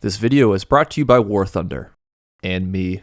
This video is brought to you by War Thunder. And me.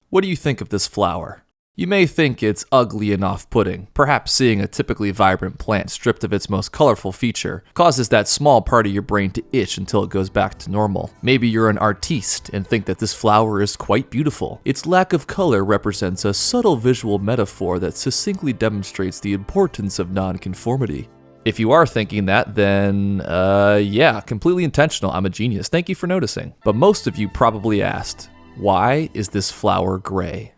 What do you think of this flower? You may think it's ugly and off-putting. Perhaps seeing a typically vibrant plant stripped of its most colorful feature causes that small part of your brain to itch until it goes back to normal. Maybe you're an artiste and think that this flower is quite beautiful. Its lack of color represents a subtle visual metaphor that succinctly demonstrates the importance of nonconformity. If you are thinking that, then, yeah, completely intentional. I'm a genius. Thank you for noticing. But most of you probably asked, why is this flower gray?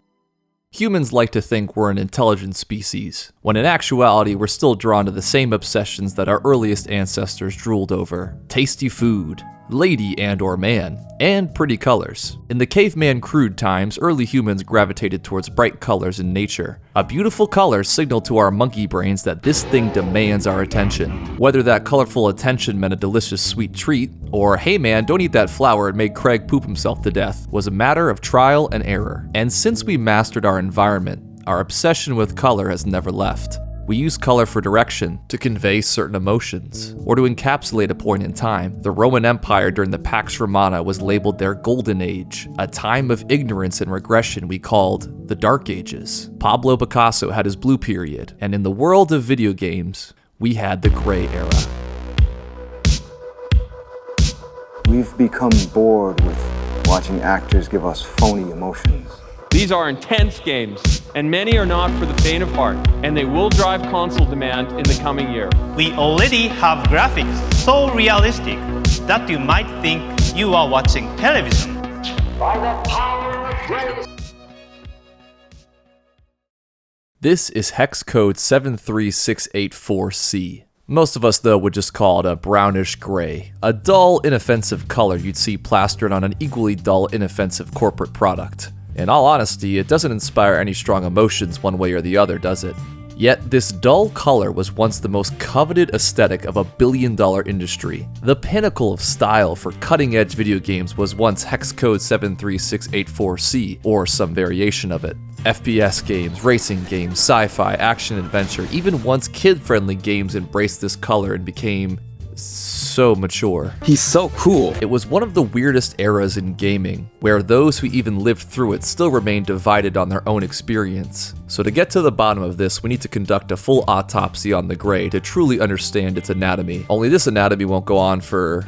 Humans like to think we're an intelligent species, when in actuality we're still drawn to the same obsessions that our earliest ancestors drooled over. Tasty food, lady and/or man, and pretty colors. In the caveman crude times, early humans gravitated towards bright colors in nature. A beautiful color signaled to our monkey brains that this thing demands our attention. Whether that colorful attention meant a delicious sweet treat, or hey man, don't eat that flower, it made Craig poop himself to death, was a matter of trial and error. And since we mastered our environment, our obsession with color has never left. We use color for direction, to convey certain emotions, or to encapsulate a point in time. The Roman Empire during the Pax Romana was labeled their Golden Age, a time of ignorance and regression we called the Dark Ages. Pablo Picasso had his Blue Period, and in the world of video games, we had the Gray Era. We've become bored with watching actors give us phony emotions. These are intense games, and many are not for the faint of heart, and they will drive console demand in the coming year. We already have graphics so realistic that you might think you are watching television. By the power of grace. This is hex code 73684C. Most of us, though, would just call it a brownish gray, a dull, inoffensive color you'd see plastered on an equally dull, inoffensive corporate product. In all honesty, it doesn't inspire any strong emotions one way or the other, does it? Yet, this dull color was once the most coveted aesthetic of a billion-dollar industry. The pinnacle of style for cutting-edge video games was once hex code 73684C, or some variation of it. FPS games, racing games, sci-fi, action-adventure, even once kid-friendly games embraced this color and became so mature. He's so cool. It was one of the weirdest eras in gaming, where those who even lived through it still remain divided on their own experience. So to get to the bottom of this, we need to conduct a full autopsy on the gray to truly understand its anatomy. Only this anatomy won't go on for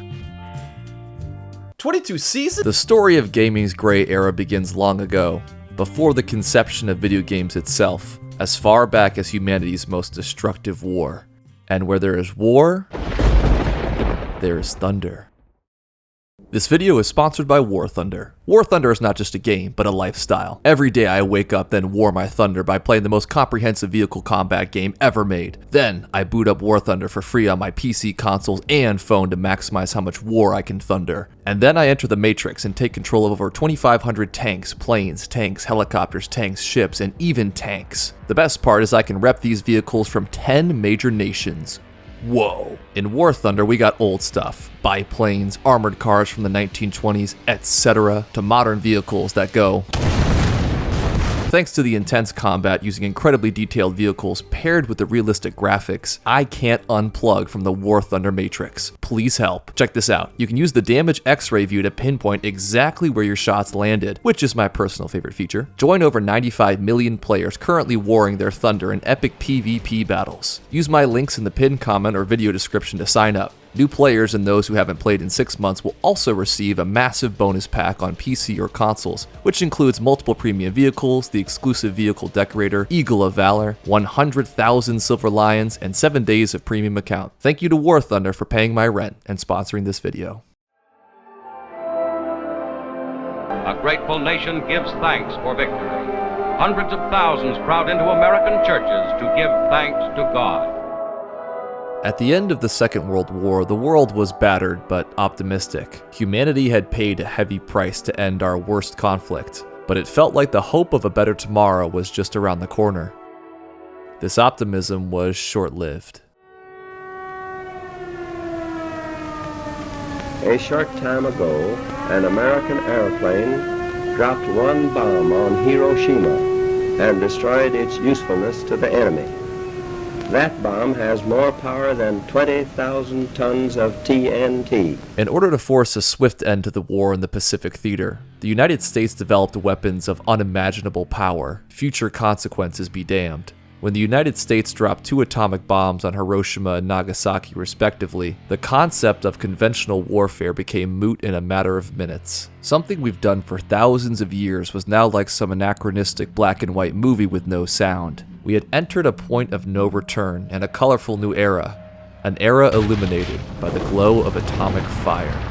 22 seasons? The story of gaming's gray era begins long ago, before the conception of video games itself, as far back as humanity's most destructive war. And where there is war, there is thunder. This video is sponsored by War Thunder. War Thunder is not just a game, but a lifestyle. Every day I wake up, then war my thunder by playing the most comprehensive vehicle combat game ever made. Then I boot up War Thunder for free on my PC, consoles, and phone to maximize how much war I can thunder. And then I enter the Matrix and take control of over 2,500 tanks, planes, tanks, helicopters, tanks, ships, and even tanks. The best part is I can rep these vehicles from 10 major nations. Whoa. In War Thunder, we got old stuff. Biplanes, armored cars from the 1920s, etc., to modern vehicles that go. Thanks to the intense combat using incredibly detailed vehicles paired with the realistic graphics, I can't unplug from the War Thunder Matrix. Please help. Check this out. You can use the damage X-ray view to pinpoint exactly where your shots landed, which is my personal favorite feature. Join over 95 million players currently warring their thunder in epic PvP battles. Use my links in the pinned comment or video description to sign up. New players and those who haven't played in 6 months will also receive a massive bonus pack on PC or consoles, which includes multiple premium vehicles, the exclusive vehicle decorator, Eagle of Valor, 100,000 Silver Lions, and 7 days of premium account. Thank you to War Thunder for paying my rent and sponsoring this video. A grateful nation gives thanks for victory. Hundreds of thousands crowd into American churches to give thanks to God. At the end of the Second World War, the world was battered but optimistic. Humanity had paid a heavy price to end our worst conflict, but it felt like the hope of a better tomorrow was just around the corner. This optimism was short-lived. A short time ago, an American airplane dropped one bomb on Hiroshima and destroyed its usefulness to the enemy. That bomb has more power than 20,000 tons of TNT. In order to force a swift end to the war in the Pacific Theater, the United States developed weapons of unimaginable power. Future consequences be damned. When the United States dropped 2 atomic bombs on Hiroshima and Nagasaki respectively, the concept of conventional warfare became moot in a matter of minutes. Something we've done for thousands of years was now like some anachronistic black and white movie with no sound. We had entered a point of no return and a colorful new era, an era illuminated by the glow of atomic fire.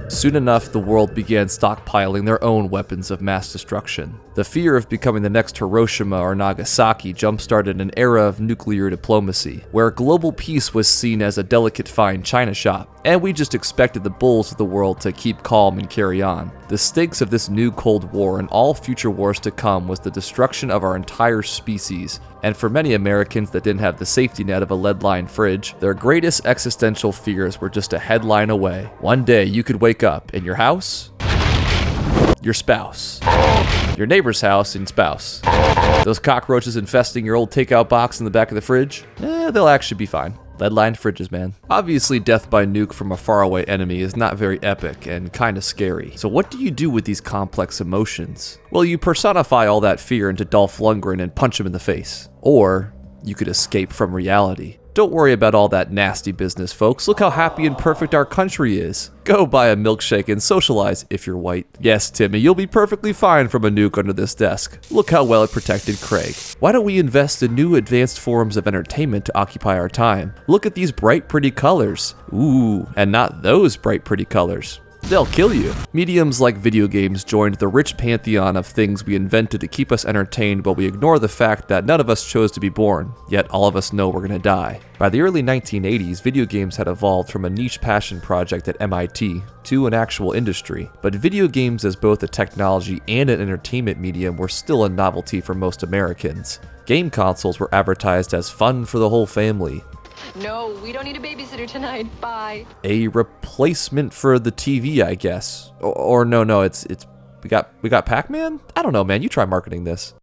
Soon enough, the world began stockpiling their own weapons of mass destruction. The fear of becoming the next Hiroshima or Nagasaki jump-started an era of nuclear diplomacy, where global peace was seen as a delicate fine china shop, and we just expected the bulls of the world to keep calm and carry on. The stakes of this new Cold War and all future wars to come was the destruction of our entire species, and for many Americans that didn't have the safety net of a lead-lined fridge, their greatest existential fears were just a headline away. One day you could wake up in your house, your spouse, your neighbor's house and spouse. Those cockroaches infesting your old takeout box in the back of the fridge, they'll actually be fine. Lead-lined fridges, man. Obviously, death by nuke from a faraway enemy is not very epic and kinda scary. So what do you do with these complex emotions? Well, you personify all that fear into Dolph Lundgren and punch him in the face. Or you could escape from reality. Don't worry about all that nasty business, folks. Look how happy and perfect our country is. Go buy a milkshake and socialize if you're white. Yes, Timmy, you'll be perfectly fine from a nuke under this desk. Look how well it protected Craig. Why don't we invest in new advanced forms of entertainment to occupy our time? Look at these bright, pretty colors. Ooh, and not those bright, pretty colors. They'll kill you. Mediums like video games joined the rich pantheon of things we invented to keep us entertained while we ignore the fact that none of us chose to be born, yet all of us know we're gonna die. By the early 1980s, video games had evolved from a niche passion project at MIT to an actual industry, but video games as both a technology and an entertainment medium were still a novelty for most Americans. Game consoles were advertised as fun for the whole family. No, we don't need a babysitter tonight. Bye. A replacement for the TV, I guess. Or no, it's we got Pac-Man? I don't know, man. You try marketing this.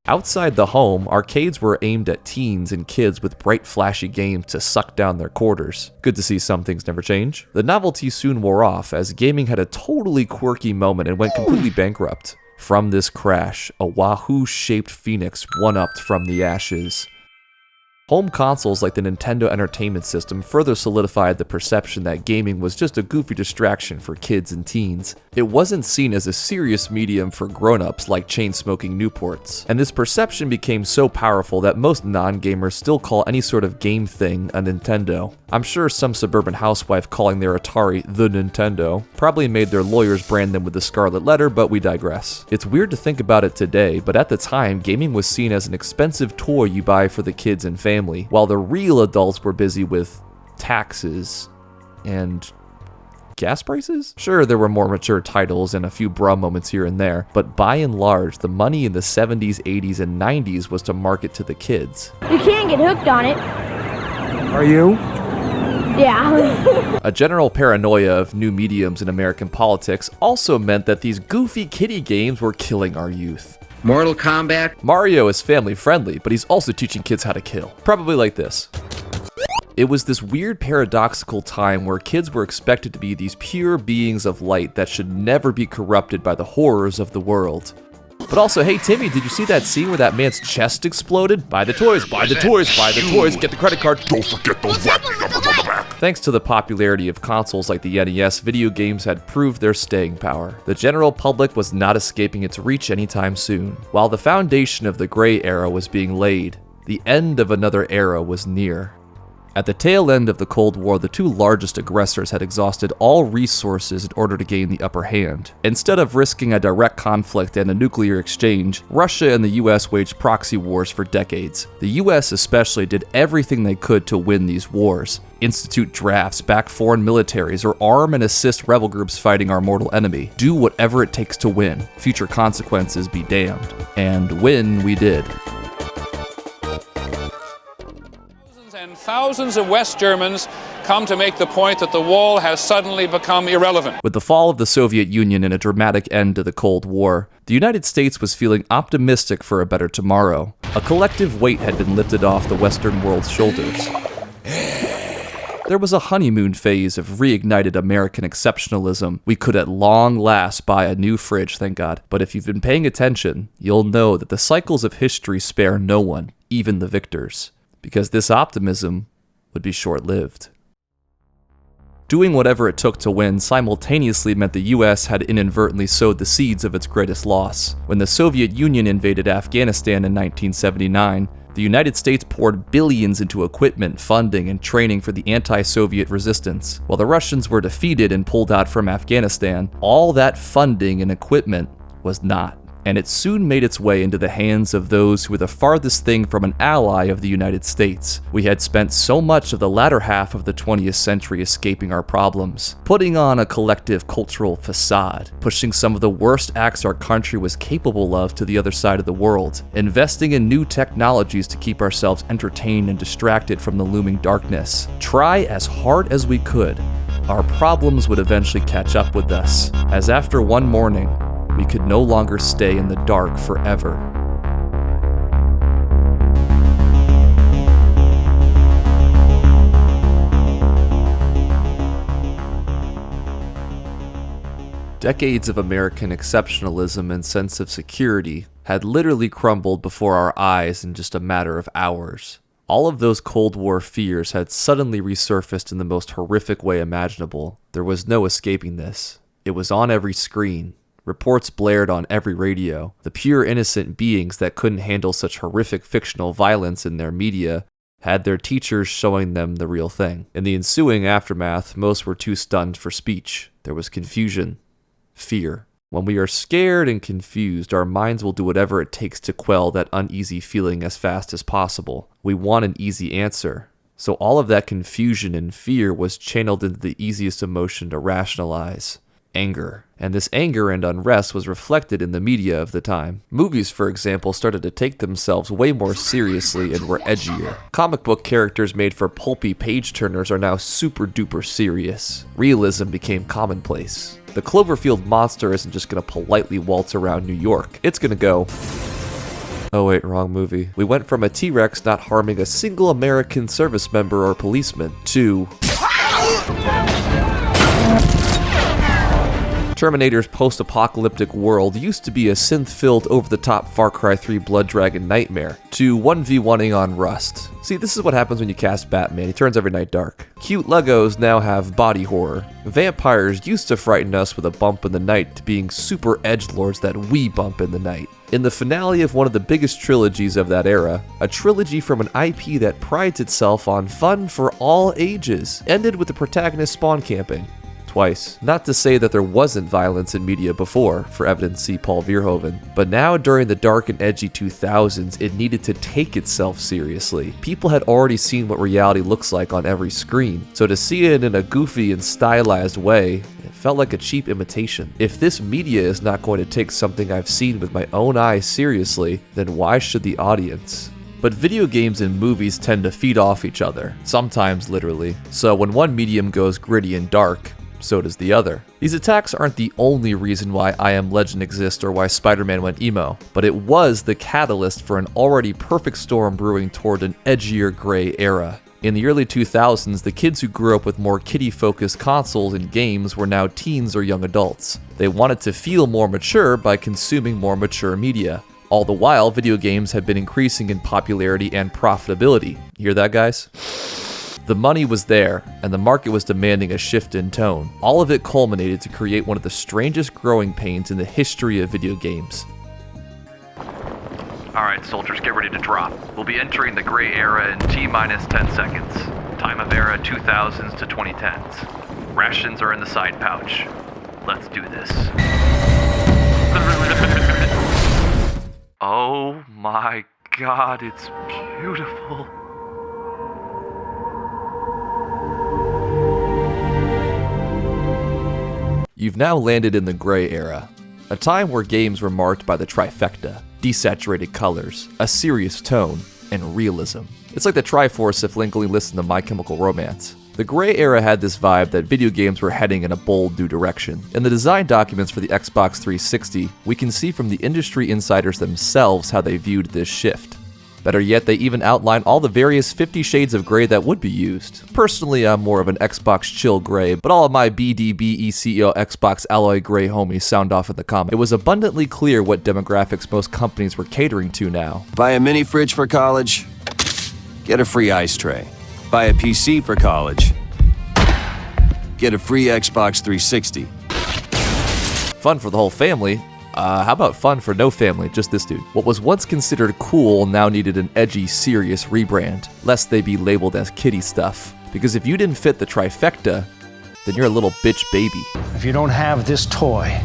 Outside the home, arcades were aimed at teens and kids with bright, flashy games to suck down their quarters. Good to see some things never change. The novelty soon wore off as gaming had a totally quirky moment and went completely bankrupt. From this crash, a Wahoo-shaped phoenix one-upped from the ashes. Home consoles like the Nintendo Entertainment System further solidified the perception that gaming was just a goofy distraction for kids and teens. It wasn't seen as a serious medium for grown-ups like chain-smoking Newports, and this perception became so powerful that most non-gamers still call any sort of game thing a Nintendo. I'm sure some suburban housewife calling their Atari the Nintendo probably made their lawyers brand them with the scarlet letter, but we digress. It's weird to think about it today, but at the time, gaming was seen as an expensive toy you buy for the kids and family, while the real adults were busy with taxes and gas prices? Sure, there were more mature titles and a few bra moments here and there, but by and large, the money in the 70s, 80s, and 90s was to market to the kids. You can get hooked on it. Are you? Yeah. A general paranoia of new mediums in American politics also meant that these goofy kiddie games were killing our youth. Mortal Kombat? Mario is family friendly, but he's also teaching kids how to kill. Probably like this. It was this weird paradoxical time where kids were expected to be these pure beings of light that should never be corrupted by the horrors of the world. But also, hey Timmy, did you see that scene where that man's chest exploded? Buy the toys, buy the toys, buy the toys, get the credit card. Don't forget those wacky numbers on the back. Thanks to the popularity of consoles like the NES, video games had proved their staying power. The general public was not escaping its reach anytime soon. While the foundation of the gray era was being laid, the end of another era was near. At the tail end of the Cold War, the two largest aggressors had exhausted all resources in order to gain the upper hand. Instead of risking a direct conflict and a nuclear exchange, Russia and the US waged proxy wars for decades. The US especially did everything they could to win these wars. Institute drafts, back foreign militaries, or arm and assist rebel groups fighting our mortal enemy. Do whatever it takes to win. Future consequences be damned. And win we did. And thousands of West Germans come to make the point that the wall has suddenly become irrelevant. With the fall of the Soviet Union and a dramatic end to the Cold War, the United States was feeling optimistic for a better tomorrow. A collective weight had been lifted off the Western world's shoulders. There was a honeymoon phase of reignited American exceptionalism. We could at long last buy a new fridge, thank God. But if you've been paying attention, you'll know that the cycles of history spare no one, even the victors, because this optimism would be short-lived. Doing whatever it took to win simultaneously meant the US had inadvertently sowed the seeds of its greatest loss. When the Soviet Union invaded Afghanistan in 1979, the United States poured billions into equipment, funding, and training for the anti-Soviet resistance. While the Russians were defeated and pulled out from Afghanistan, all that funding and equipment was not. And it soon made its way into the hands of those who were the farthest thing from an ally of the United States. We had spent so much of the latter half of the 20th century escaping our problems, putting on a collective cultural facade, pushing some of the worst acts our country was capable of to the other side of the world, investing in new technologies to keep ourselves entertained and distracted from the looming darkness. Try as hard as we could, our problems would eventually catch up with us, as after one morning, we could no longer stay in the dark forever. Decades of American exceptionalism and sense of security had literally crumbled before our eyes in just a matter of hours. All of those Cold War fears had suddenly resurfaced in the most horrific way imaginable. There was no escaping this. It was on every screen. Reports blared on every radio. The pure innocent beings that couldn't handle such horrific fictional violence in their media had their teachers showing them the real thing. In the ensuing aftermath, most were too stunned for speech. There was confusion, fear. When we are scared and confused, our minds will do whatever it takes to quell that uneasy feeling as fast as possible. We want an easy answer. So all of that confusion and fear was channeled into the easiest emotion to rationalize: anger. And this anger and unrest was reflected in the media of the time. Movies, for example, started to take themselves way more seriously and were edgier. Comic book characters made for pulpy page-turners are now super duper serious. Realism became commonplace. The Cloverfield monster isn't just gonna politely waltz around New York. It's gonna go, oh wait, wrong movie. We went from a T-Rex not harming a single American service member or policeman to Terminator's post-apocalyptic world used to be a synth-filled, over-the-top Far Cry 3 Blood Dragon nightmare, to 1v1ing on Rust. See, this is what happens when you cast Batman. He turns every night dark. Cute Legos now have body horror. Vampires used to frighten us with a bump in the night to being super edgelords that we bump in the night. In the finale of one of the biggest trilogies of that era, a trilogy from an IP that prides itself on fun for all ages, ended with the protagonist spawn camping. Twice. Not to say that there wasn't violence in media before, for evidence see Paul Verhoeven, but now during the dark and edgy 2000s, it needed to take itself seriously. People had already seen what reality looks like on every screen, so to see it in a goofy and stylized way, it felt like a cheap imitation. If this media is not going to take something I've seen with my own eyes seriously, then why should the audience? But video games and movies tend to feed off each other, sometimes literally. So when one medium goes gritty and dark, so does the other. These attacks aren't the only reason why I Am Legend exists or why Spider-Man went emo, but it was the catalyst for an already perfect storm brewing toward an edgier gray era. In the early 2000s, the kids who grew up with more kiddie-focused consoles and games were now teens or young adults. They wanted to feel more mature by consuming more mature media. All the while, video games had been increasing in popularity and profitability. You hear that, guys? The money was there, and the market was demanding a shift in tone. All of it culminated to create one of the strangest growing pains in the history of video games. Alright, soldiers, get ready to drop. We'll be entering the gray era in T-minus 10 seconds. Time of era 2000s to 2010s. Rations are in the side pouch. Let's do this. Oh my god, it's beautiful. You've now landed in the gray era, a time where games were marked by the trifecta: desaturated colors, a serious tone, and realism. It's like the Triforce if Link only listened to My Chemical Romance. The The gray era had this vibe that video games were heading in a bold new direction. In the design documents for the Xbox 360, we can see from the industry insiders themselves how they viewed this shift. Better yet, they even outline all the various 50 shades of gray that would be used. Personally, I'm more of an Xbox chill gray, but all of my BDBECO Xbox alloy gray homies sound off in the comments. It was abundantly clear what demographics most companies were catering to now. Buy a mini fridge for college, get a free ice tray. Buy a PC for college, get a free Xbox 360. Fun for the whole family. How about fun for no family, just this dude? What was once considered cool now needed an edgy, serious rebrand, lest they be labeled as kiddie stuff. Because if you didn't fit the trifecta, then you're a little bitch baby. If you don't have this toy,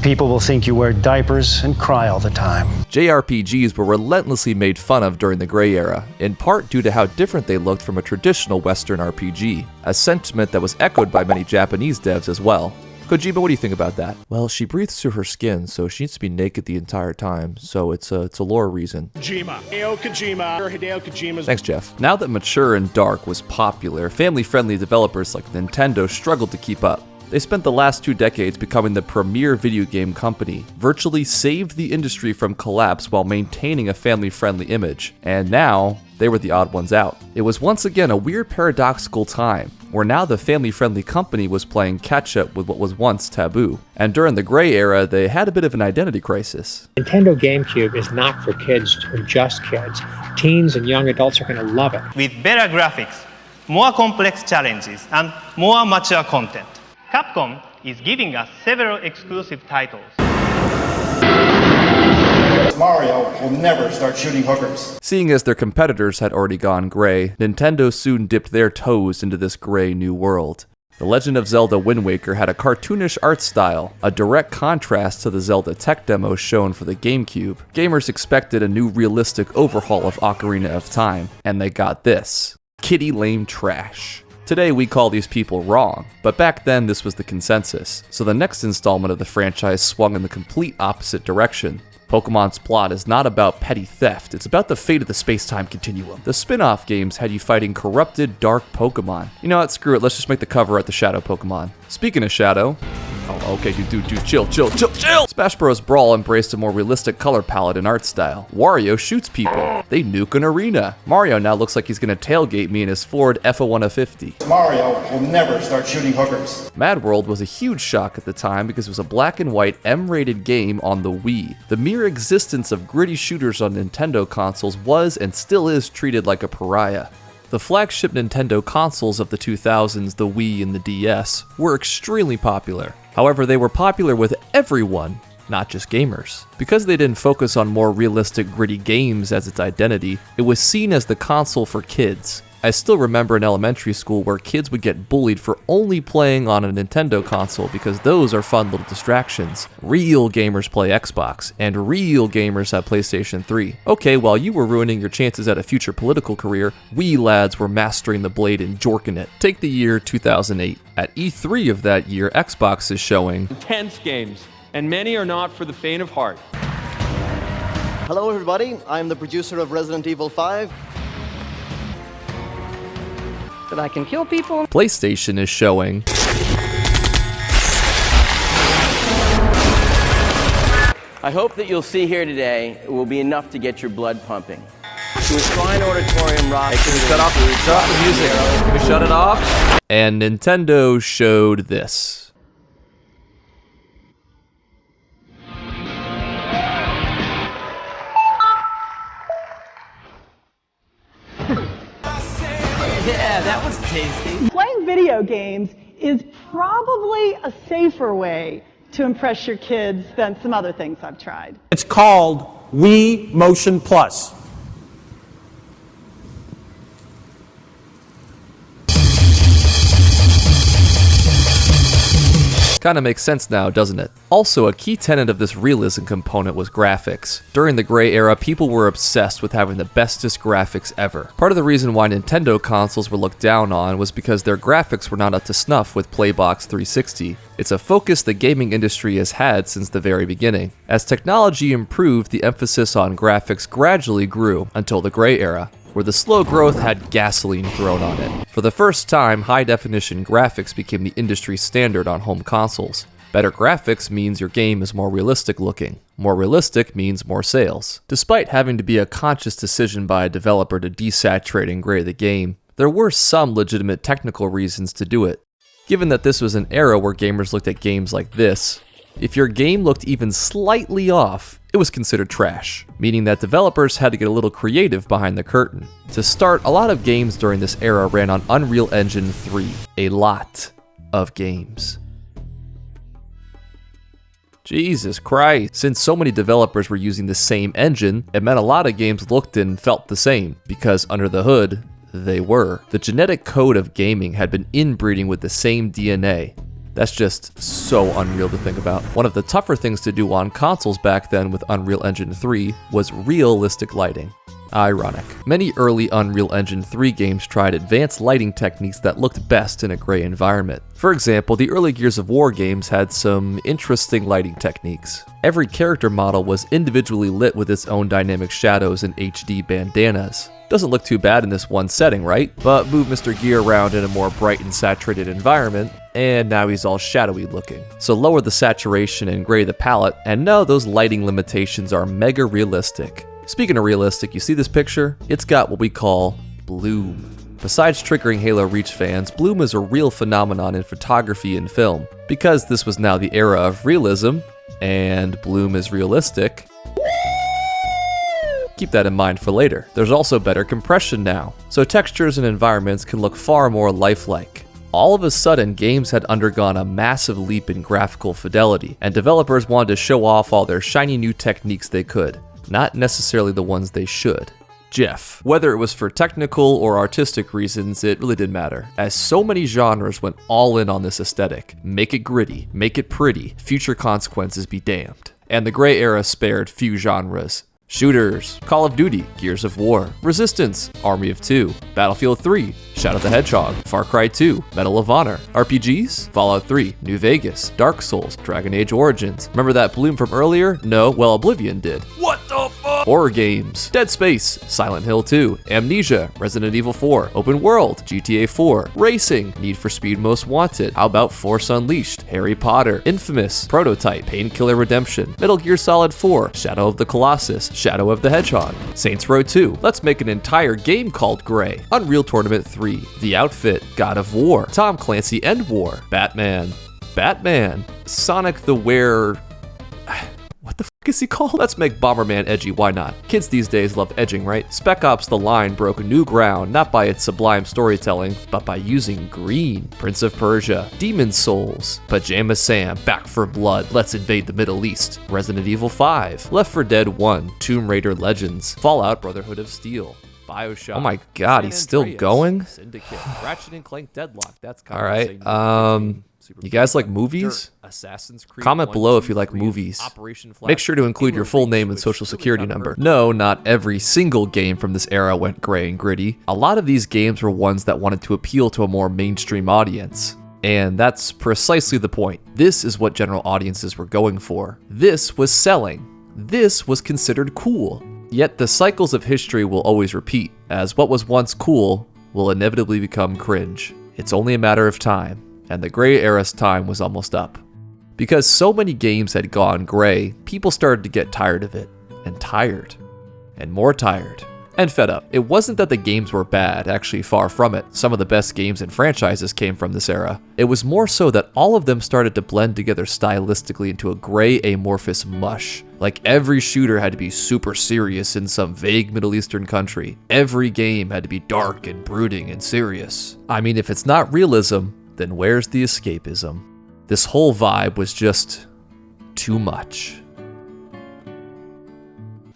people will think you wear diapers and cry all the time. JRPGs were relentlessly made fun of during the Gray Era, in part due to how different they looked from a traditional Western RPG, a sentiment that was echoed by many Japanese devs as well. Kojima, what do you think about that? Well, she breathes through her skin, so she needs to be naked the entire time, so it's a lore reason. Hideo Kojima's. Thanks, Jeff. Now that mature and dark was popular, family-friendly developers like Nintendo struggled to keep up. They spent the last 2 decades becoming the premier video game company, virtually saved the industry from collapse while maintaining a family-friendly image, and now they were the odd ones out. It was once again a weird paradoxical time, where now the family-friendly company was playing catch-up with what was once taboo. And during the Gray Era, they had a bit of an identity crisis. Nintendo GameCube is not for kids or just kids. Teens and young adults are going to love it. With better graphics, more complex challenges, and more mature content, Capcom is giving us several exclusive titles. Mario will never start shooting hookers. Seeing as their competitors had already gone gray, Nintendo soon dipped their toes into this gray new world. The Legend of Zelda Wind Waker had a cartoonish art style, a direct contrast to the Zelda tech demos shown for the GameCube. Gamers expected a new realistic overhaul of Ocarina of Time, and they got this: kiddie lame trash. Today we call these people wrong, but back then this was the consensus, so the next installment of the franchise swung in the complete opposite direction. Pokemon's plot is not about petty theft, it's about the fate of the space-time continuum. The spin-off games had you fighting corrupted, dark Pokemon. You know what, screw it, let's just make the cover art the Shadow Pokemon. Speaking of Shadow... Oh, okay, dude, chill. Smash Bros. Brawl embraced a more realistic color palette and art style. Wario shoots people. They nuke an arena. Mario now looks like he's gonna tailgate me in his Ford F-150. Mario will never start shooting hookers. Mad World was a huge shock at the time because it was a black and white M-rated game on the Wii. The mere existence of gritty shooters on Nintendo consoles was and still is treated like a pariah. The flagship Nintendo consoles of the 2000s, the Wii and the DS, were extremely popular. However, they were popular with everyone, not just gamers. Because they didn't focus on more realistic, gritty games as its identity, it was seen as the console for kids. I still remember in elementary school where kids would get bullied for only playing on a Nintendo console because those are fun little distractions. Real gamers play Xbox, and real gamers have PlayStation 3. Okay, while you were ruining your chances at a future political career, we lads were mastering the blade and jorking it. Take the year 2008. At E3 of that year, Xbox is showing intense games, and many are not for the faint of heart. Hello everybody, I'm the producer of Resident Evil 5. That I can kill people. PlayStation is showing I hope that you'll see here today will be enough to get your blood pumping. To a Shrine Auditorium rock. Hey, can we shut off the music? Can we shut it off? And Nintendo showed this. Yeah, that was tasty. Playing video games is probably a safer way to impress your kids than some other things I've tried. It's called Wii Motion Plus. Kinda makes sense now, doesn't it? Also, a key tenet of this realism component was graphics. During the Gray Era, people were obsessed with having the bestest graphics ever. Part of the reason why Nintendo consoles were looked down on was because their graphics were not up to snuff with Playbox 360. It's a focus the gaming industry has had since the very beginning. As technology improved, the emphasis on graphics gradually grew until the Gray Era. where the slow growth had gasoline thrown on it. For the first time, high-definition graphics became the industry standard on home consoles. Better graphics means your game is more realistic looking. More realistic means more sales. Despite having to be a conscious decision by a developer to desaturate and gray the game, there were some legitimate technical reasons to do it. Given that this was an era where gamers looked at games like this, if your game looked even slightly off, it was considered trash, meaning that developers had to get a little creative behind the curtain. To start, a lot of games during this era ran on Unreal Engine 3. A lot of games. Jesus Christ. Since so many developers were using the same engine, it meant a lot of games looked and felt the same, because under the hood, they were. The genetic code of gaming had been inbreeding with the same DNA. That's just so unreal to think about. One of the tougher things to do on consoles back then with Unreal Engine 3 was realistic lighting. Ironic. Many early Unreal Engine 3 games tried advanced lighting techniques that looked best in a gray environment. For example, the early Gears of War games had some interesting lighting techniques. Every character model was individually lit with its own dynamic shadows and HD bandanas. Doesn't look too bad in this one setting, right? But move Mr. Gear around in a more bright and saturated environment, and now he's all shadowy looking. So lower the saturation and gray the palette, and no, those lighting limitations are mega realistic. Speaking of realistic, you see this picture? It's got what we call bloom. Besides triggering Halo Reach fans, bloom is a real phenomenon in photography and film. Because this was now the era of realism, and bloom is realistic, keep that in mind for later. There's also better compression now, so textures and environments can look far more lifelike. All of a sudden, games had undergone a massive leap in graphical fidelity, and developers wanted to show off all their shiny new techniques they could, not necessarily the ones they should. Jeff. Whether it was for technical or artistic reasons, it really didn't matter, as so many genres went all in on this aesthetic. Make it gritty, make it pretty, future consequences be damned. And the gray era spared few genres. Shooters, Call of Duty, Gears of War, Resistance, Army of Two, Battlefield 3, Shadow the Hedgehog, Far Cry 2, Medal of Honor, RPGs, Fallout 3, New Vegas, Dark Souls, Dragon Age Origins. Remember that bloom from earlier? No, well, Oblivion did. What the fuck? Horror games, Dead Space, Silent Hill 2, Amnesia, Resident Evil 4, Open World, GTA 4, Racing, Need for Speed Most Wanted, how about Force Unleashed, Harry Potter, Infamous, Prototype, Painkiller Redemption, Metal Gear Solid 4, Shadow of the Colossus, Shadow of the Hedgehog, Saints Row 2, let's make an entire game called Gray, Unreal Tournament 3, The Outfit, God of War, Tom Clancy End War, Batman, Sonic the Were... What the fuck is he called? Let's make Bomberman edgy, why not? Kids these days love edging, right? Spec Ops The Line broke new ground, not by its sublime storytelling, but by using green. Prince of Persia, Demon Souls, Pajama Sam, Back for Blood, Let's Invade the Middle East, Resident Evil 5, Left 4 Dead 1, Tomb Raider Legends, Fallout Brotherhood of Steel, BioShock. Oh my god, he's still going? Syndicate, Ratchet and Clank Deadlock, that's kind of Alright, you guys like movies? Comment below if you like movies. Make sure to include your full name and social security number. No, not every single game from this era went gray and gritty. A lot of these games were ones that wanted to appeal to a more mainstream audience. And that's precisely the point. This is what general audiences were going for. This was selling. This was considered cool. Yet the cycles of history will always repeat, as what was once cool will inevitably become cringe. It's only a matter of time. And the gray era's time was almost up. Because so many games had gone gray, people started to get tired of it, and tired, and more tired, and fed up. It wasn't that the games were bad, actually far from it. Some of the best games and franchises came from this era. It was more so that all of them started to blend together stylistically into a gray amorphous mush. Like every shooter had to be super serious in some vague Middle Eastern country. Every game had to be dark and brooding and serious. I mean, if it's not realism, then where's the escapism? This whole vibe was just too much.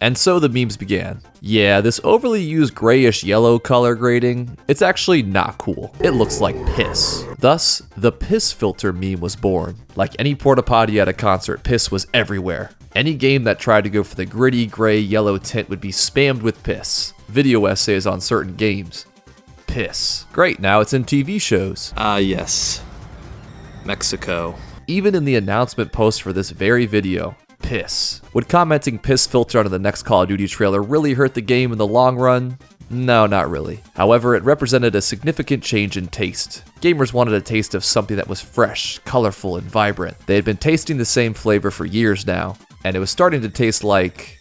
And so the memes began. Yeah, this overly used grayish yellow color grading, it's actually not cool. It looks like piss. Thus, the piss filter meme was born. Like any porta potty at a concert, piss was everywhere. Any game that tried to go for the gritty gray yellow tint would be spammed with piss. Video essays on certain games. Piss. Great, now it's in TV shows. Yes. Mexico. Even in the announcement post for this very video, piss. Would commenting piss filter onto the next Call of Duty trailer really hurt the game in the long run? No, not really. However, it represented a significant change in taste. Gamers wanted a taste of something that was fresh, colorful, and vibrant. They had been tasting the same flavor for years now, and it was starting to taste like,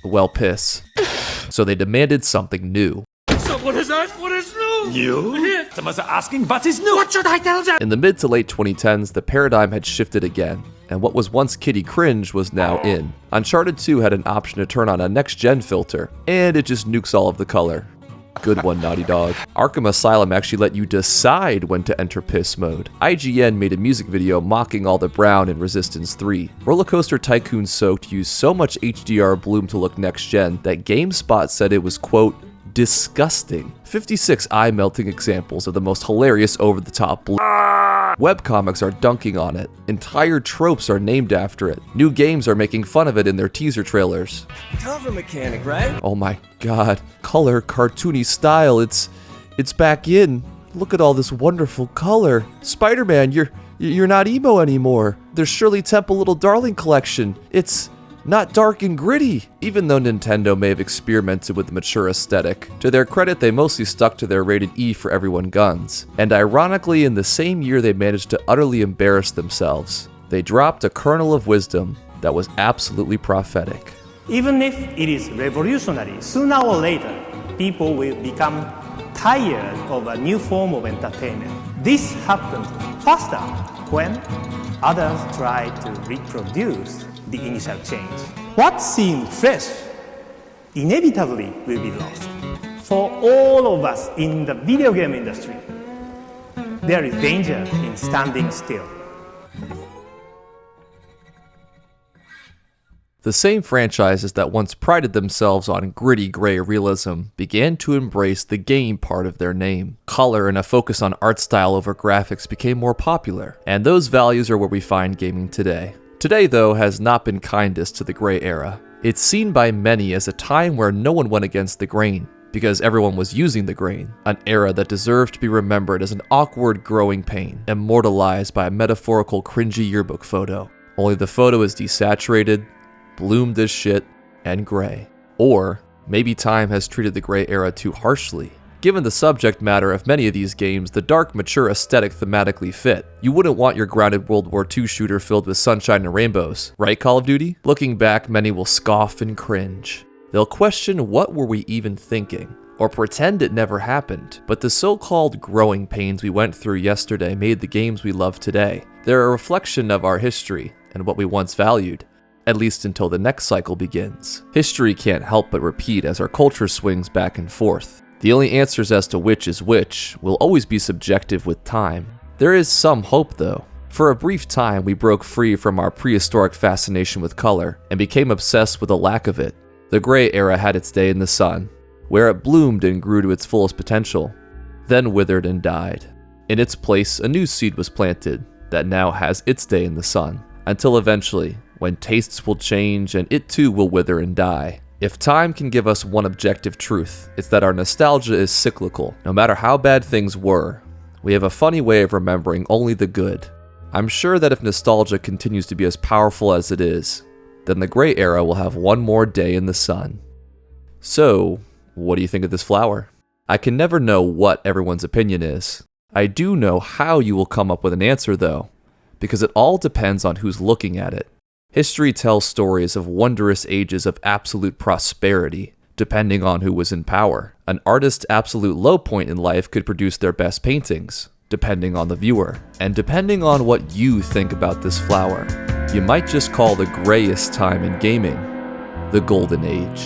well, piss. So they demanded something new. Someone has asked what is new. You? Someone's asking what is new. What should I tell them? In the mid to late 2010s, the paradigm had shifted again, and what was once kiddie cringe was now in. Uncharted 2 had an option to turn on a next-gen filter, and it just nukes all of the color. Good one, Naughty Dog. Arkham Asylum actually let you decide when to enter piss mode. IGN made a music video mocking all the brown in Resistance 3. Rollercoaster Tycoon Soaked used so much HDR bloom to look next-gen that GameSpot said it was, quote, disgusting. 56 eye-melting examples of the most hilarious over-the-top bloom. Webcomics are dunking on it. Entire tropes are named after it. New games are making fun of it in their teaser trailers. Cover mechanic, right? Oh my god. Color, cartoony style, it's back in. Look at all this wonderful color. Spider-Man, you're not emo anymore. There's Shirley Temple Little Darling collection. It's not dark and gritty. Even though Nintendo may have experimented with the mature aesthetic, to their credit, they mostly stuck to their rated E for everyone guns. And ironically, in the same year they managed to utterly embarrass themselves, they dropped a kernel of wisdom that was absolutely prophetic. Even if it is revolutionary, sooner or later, people will become tired of a new form of entertainment. This happens faster when others try to reproduce the initial change. What seemed fresh inevitably will be lost. For all of us in the video game industry, there is danger in standing still. The same franchises that once prided themselves on gritty gray realism began to embrace the game part of their name. Color and a focus on art style over graphics became more popular, and those values are where we find gaming today. Today, though, has not been kindest to the gray era. It's seen by many as a time where no one went against the grain, because everyone was using the grain, an era that deserved to be remembered as an awkward growing pain, immortalized by a metaphorical cringy yearbook photo. Only the photo is desaturated, bloomed as shit, and gray. Or maybe time has treated the gray era too harshly. Given the subject matter of many of these games, the dark, mature aesthetic thematically fit. You wouldn't want your grounded World War II shooter filled with sunshine and rainbows, right, Call of Duty? Looking back, many will scoff and cringe. They'll question what were we even thinking, or pretend it never happened. But the so-called growing pains we went through yesterday made the games we love today. They're a reflection of our history and what we once valued, at least until the next cycle begins. History can't help but repeat as our culture swings back and forth. The only answers as to which is which will always be subjective with time. There is some hope though. For a brief time, we broke free from our prehistoric fascination with color and became obsessed with a lack of it. The gray era had its day in the sun, where it bloomed and grew to its fullest potential, then withered and died. In its place, a new seed was planted that now has its day in the sun, until eventually, when tastes will change and it too will wither and die. If time can give us one objective truth, it's that our nostalgia is cyclical. No matter how bad things were, we have a funny way of remembering only the good. I'm sure that if nostalgia continues to be as powerful as it is, then the gray era will have one more day in the sun. So, what do you think of this flower? I can never know what everyone's opinion is. I do know how you will come up with an answer though, because it all depends on who's looking at it. History tells stories of wondrous ages of absolute prosperity, depending on who was in power. An artist's absolute low point in life could produce their best paintings, depending on the viewer. And depending on what you think about this flower, you might just call the grayest time in gaming the Golden Age.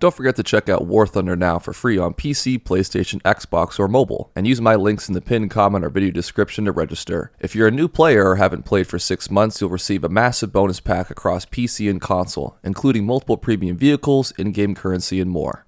Don't forget to check out War Thunder now for free on PC, PlayStation, Xbox, or mobile, and use my links in the pinned comment or video description to register. If you're a new player or haven't played for 6 months, you'll receive a massive bonus pack across PC and console, including multiple premium vehicles, in-game currency, and more.